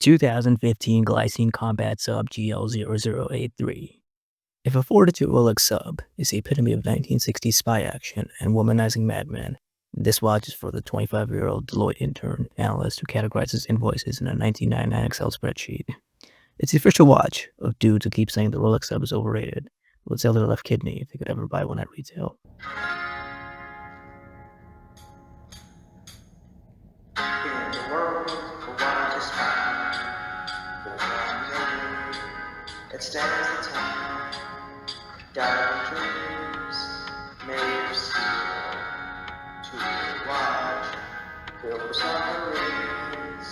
2015 Glycine Combat Sub GL0083. If a 4-2 Rolex sub is the epitome of 1960s spy action and womanizing madmen, this watch is for the 25-year-old Deloitte intern analyst who categorizes invoices in a 1999 Excel spreadsheet. It's the official watch of dudes who keep saying the Rolex sub is overrated, would sell their left kidney if they could ever buy one at retail. In the world for what is found, for one name that stands the time, diamond dreams made of steel, to the watch, built submarines.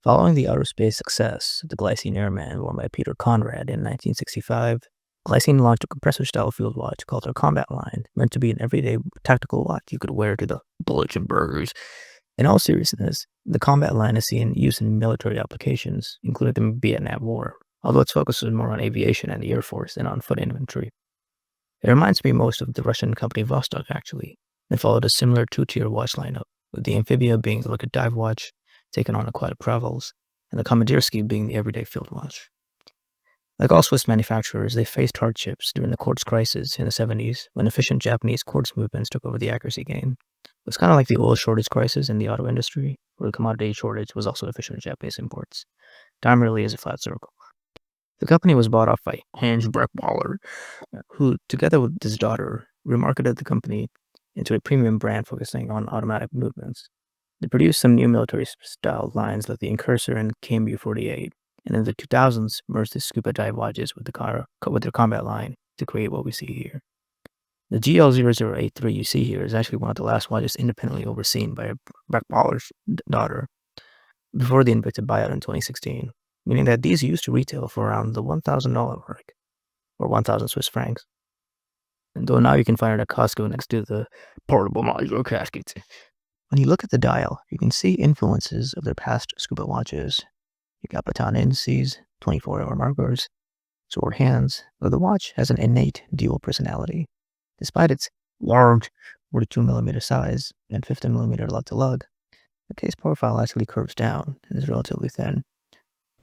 Following the outer space success of the Glycine Airman worn by Peter Conrad in 1965, Glycine launched a compressor-style field watch called their Combat Line, meant to be an everyday tactical watch you could wear to the bullets and burgers. In all seriousness, the Combat Line is seen use in military applications, including the Vietnam War, although its focus was more on aviation and the Air Force than on foot infantry. It reminds me most of the Russian company Vostok, actually. It followed a similar two-tier watch lineup, with the Amphibia being the liquid dive watch, taken on aquatic travels, and the Komandirsky being the everyday field watch. Like all Swiss manufacturers, they faced hardships during the quartz crisis in the 70s, when efficient Japanese quartz movements took over the accuracy game. It was kind of like the oil shortage crisis in the auto industry, where the commodity shortage was also efficient Japanese imports. Time really is a flat circle. The company was bought off by Hans Breckballer, who, together with his daughter, remarketed the company into a premium brand focusing on automatic movements. They produced some new military-style lines like the Incursor and KMU 48, and in the 2000s merged the scuba dive watches with their Combat Line to create what we see here. The GL0083 you see here is actually one of the last watches independently overseen by Breckballer's daughter before the Invicta buyout in 2016, meaning that these used to retail for around the $1,000 mark, or 1,000 Swiss francs. And though now you can find it at Costco next to the portable modular caskets. When you look at the dial, you can see influences of their past scuba watches. You got baton indices, 24-hour markers, sword hands, though the watch has an innate dual personality. Despite its large 42mm size and 15mm lug-to-lug, the case profile actually curves down and is relatively thin.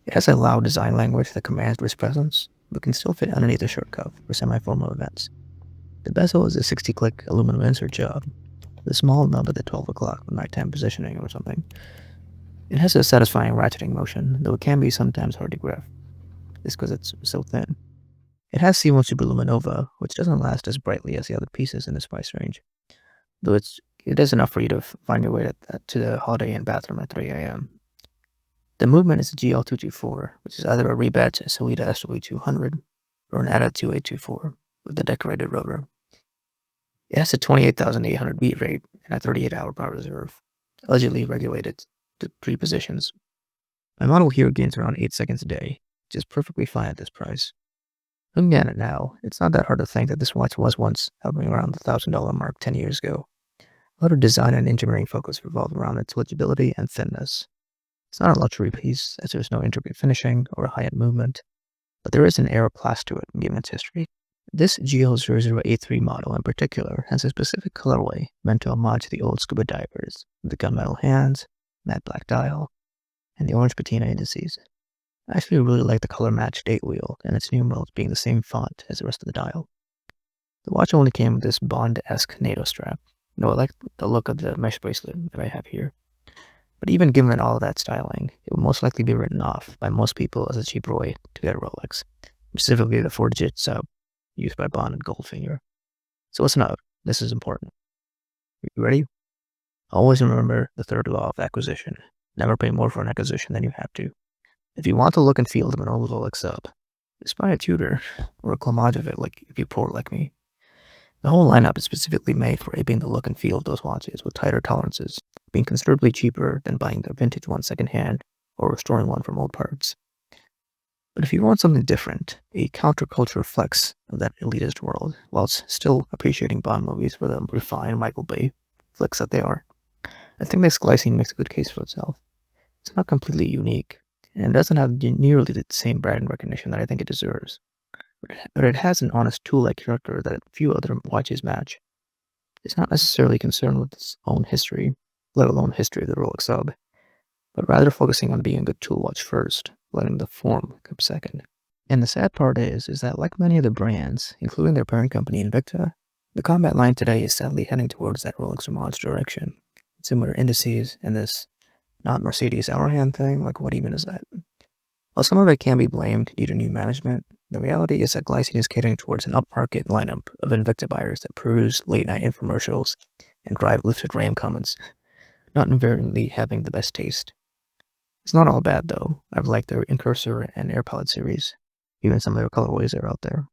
It has a loud design language that commands wrist presence, but can still fit underneath the shirt cuff for semi-formal events. The bezel is a 60-click aluminum insert job, with a small nub at the 12 o'clock for nighttime positioning or something. It has a satisfying ratcheting motion, though it can be sometimes hard to grip, just because it's so thin. It has C1 Superluminova, which doesn't last as brightly as the other pieces in this price range, though it is enough for you to find your way to the Holiday Inn bathroom at 3 a.m. The movement is a GL224, which is either a rebadged Solita SW200 or an ATA 2824 with a decorated rotor. It has a 28,800 beat rate and a 38-hour power reserve, allegedly regulated to 3 positions. My model here gains around 8 seconds a day, which is perfectly fine at this price. Looking at it now, it's not that hard to think that this watch was once hovering around the $1,000 mark 10 years ago. A lot of design and engineering focus revolved around its legibility and thinness. It's not a luxury piece, as there's no intricate finishing or a high-end movement, but there is an air of class to it given its history. This GL0083 model in particular has a specific colorway meant to homage the old scuba divers, with the gunmetal hands, matte black dial, and the orange patina indices. I actually really like the color match date wheel and its numerals being the same font as the rest of the dial. The watch only came with this Bond-esque NATO strap, though I like the look of the mesh bracelet that I have here. But even given all of that styling, it will most likely be written off by most people as a cheap Roy to get a Rolex, specifically the 4-digit sub used by Bond and Goldfinger. So listen up, this is important. Are you ready? Always remember the third law of acquisition. Never pay more for an acquisition than you have to. If you want the look and feel of an old Rolex sub, just buy a Tudor or a clamage of it if you're poor like me. The whole lineup is specifically made for aping the look and feel of those watches with tighter tolerances, being considerably cheaper than buying the vintage one secondhand or restoring one from old parts. But if you want something different, a counterculture flex of that elitist world, whilst still appreciating Bond movies for the refined Michael Bay flicks that they are, I think this Glycine makes a good case for itself. It's not completely unique, and it doesn't have nearly the same brand recognition that I think it deserves. But it has an honest tool-like character that few other watches match. It's not necessarily concerned with its own history, let alone history of the Rolex sub. but rather focusing on being a good tool watch first, letting the form come second. And the sad part is that like many other brands, including their parent company Invicta, the combat line today is sadly heading towards that Rolex Homage direction. Similar indices and this not Mercedes Hourhand thing, like what even is that? While some of it can be blamed due to new management, the reality is that Glycine is catering towards an upmarket lineup of Invicta buyers that peruse late-night infomercials and drive lifted RAM comments, not invariably having the best taste. It's not all bad, though. I've liked their Incursor and AirPod series, even some of their colorways that are out there.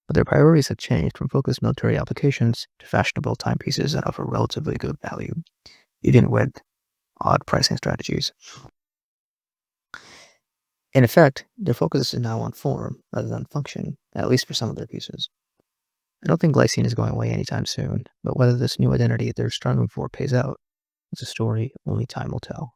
But their priorities have changed from focused military applications to fashionable timepieces that offer relatively good value, even with odd pricing strategies. In effect, their focus is now on form rather than function, at least for some of their pieces. I don't think Glycine is going away anytime soon, but whether this new identity they're striving for pays out is a story only time will tell.